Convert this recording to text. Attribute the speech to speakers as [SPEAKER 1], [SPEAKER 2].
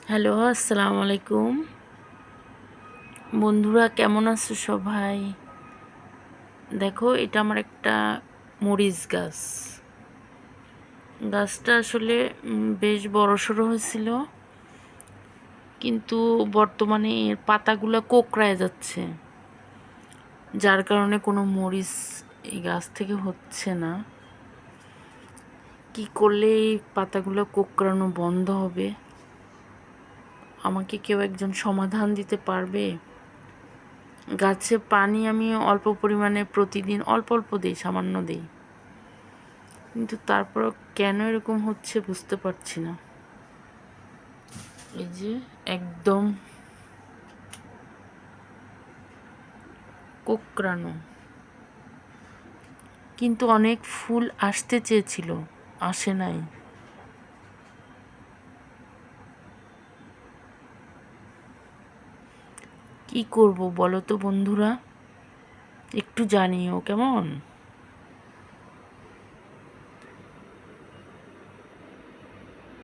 [SPEAKER 1] Hello, আসসালামু আলাইকুম। বন্ধুরা কেমন আছো সবাই? দেখো, এটা আমার একটা মরিচ গাছ। গাছটা আসলে বেশ বড়সড় হয়েছিল, কিন্তু বর্তমানে এর পাতাগুলো কোঁকড়ায় যাচ্ছে, যার কারণে কোনো মরিচ এই গাছ থেকে হচ্ছে না। কি করলে এই পাতাগুলো কোঁকড়ানো বন্ধ হবে? আমাকে কেউ একজন সমাধান দিতে পারবে? গাছে পানি আমি অল্প পরিমাণে প্রতিদিন অল্প অল্প দিই, সামান্য দিই, কিন্তু তারপরও কেন এরকম হচ্ছে বুঝতে পারছি না। এই যে একদম কোঁকড়ানো, কিন্তু অনেক ফুল আসতে চেয়েছিল, আসে নাই। কি করব বলো তো বন্ধুরা, একটু জানিও কেমন।